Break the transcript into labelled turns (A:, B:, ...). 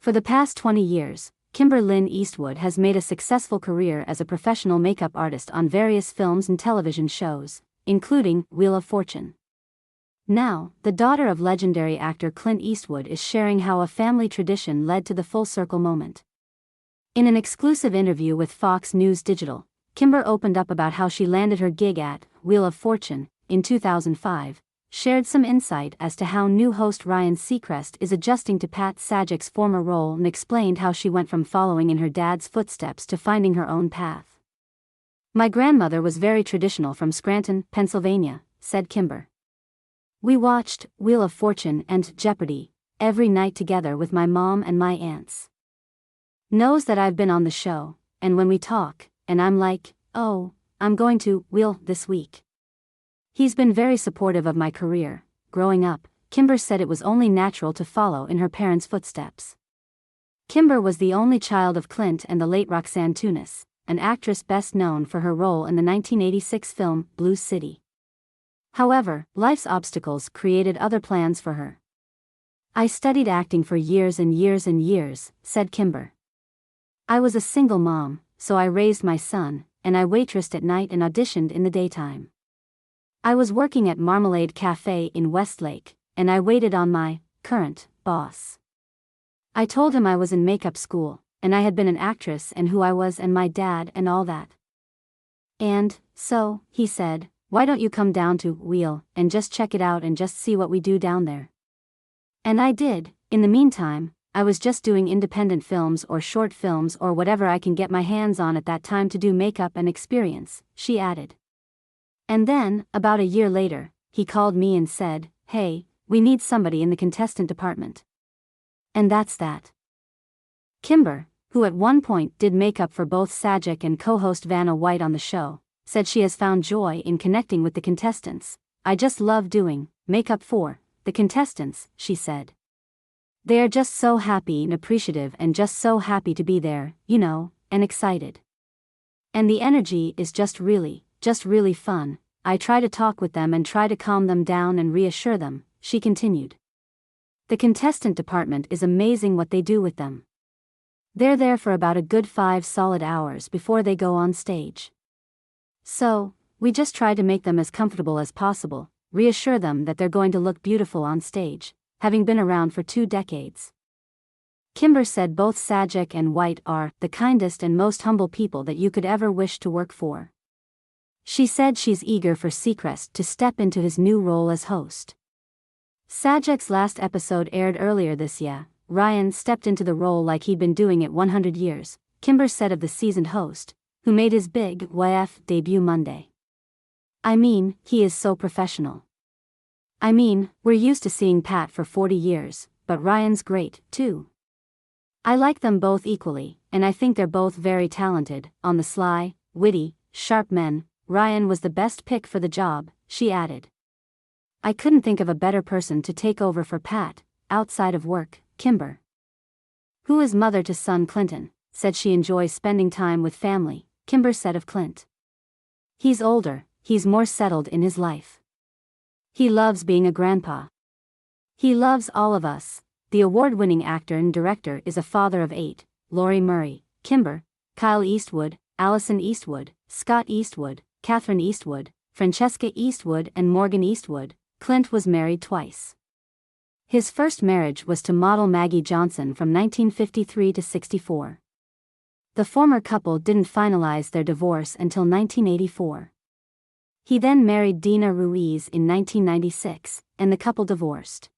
A: For the past 20 years, Clint Eastwood has made a successful career as a professional makeup artist on various films and television shows, including Wheel of Fortune. Now, the daughter of legendary actor Clint Eastwood is sharing how a family tradition led to the full circle moment. In an exclusive interview with Fox News Digital, Kimber opened up about how she landed her gig at Wheel of Fortune in 2005, shared some insight as to how new host Ryan Seacrest is adjusting to Pat Sajak's former role, and explained how she went from following in her dad's footsteps to finding her own path. "My grandmother was very traditional from Scranton, Pennsylvania," said Kimber. "We watched Wheel of Fortune and Jeopardy every night together with my mom and my aunts. Knows that I've been on the show, and when we talk, and I'm like, oh, I'm going to Wheel this week. He's been very supportive of my career." Growing up, Kimber said it was only natural to follow in her parents' footsteps. Kimber was the only child of Clint and the late Roxanne Tunis, an actress best known for her role in the 1986 film Blue City. However, life's obstacles created other plans for her. "I studied acting for years and years and years," said Kimber. "I was a single mom, so I raised my son, and I waitressed at night and auditioned in the daytime. I was working at Marmalade Cafe in Westlake, and I waited on my current boss. I told him I was in makeup school, and I had been an actress and who I was and my dad and all that. And so, he said, why don't you come down to Wheel and just check it out and just see what we do down there? And I did. In the meantime, I was just doing independent films or short films or whatever I can get my hands on at that time to do makeup and experience," she added. "And then, about a year later, he called me and said, hey, we need somebody in the contestant department. And that's that." Kimber, who at one point did makeup for both Sajak and co-host Vanna White on the show, said she has found joy in connecting with the contestants. "I just love doing makeup for the contestants," she said. "They are just so happy and appreciative and just so happy to be there, you know, and excited. And the energy is just really fun. I try to talk with them and try to calm them down and reassure them," she continued. "The contestant department is amazing what they do with them. They're there for about a good 5 solid hours before they go on stage. So, we just try to make them as comfortable as possible, reassure them that they're going to look beautiful on stage, having been around for 2 decades. Kimber said both Sajak and White are the kindest and most humble people that you could ever wish to work for. She said she's eager for Seacrest to step into his new role as host. Sajak's last episode aired earlier this year. Ryan stepped into the role like he'd been doing it 100 years, Kimber said of the seasoned host, who made his big YF debut Monday. "I mean, he is so professional. I mean, we're used to seeing Pat for 40 years, but Ryan's great, too. I like them both equally, and I think they're both very talented, on the sly, witty, sharp men. Ryan was the best pick for the job," she added. "I couldn't think of a better person to take over for Pat, outside of work," Kimber, who is mother to son Clinton, said she enjoys spending time with family. Kimber said of Clint, "He's older, he's more settled in his life. He loves being a grandpa. He loves all of us." The award-winning actor and director is a father of 8, Laurie Murray, Kimber, Kyle Eastwood, Allison Eastwood, Scott Eastwood, Catherine Eastwood, Francesca Eastwood and Morgan Eastwood. Clint was married twice. His first marriage was to model Maggie Johnson from 1953 to 64. The former couple didn't finalize their divorce until 1984. He then married Dina Ruiz in 1996, and the couple divorced.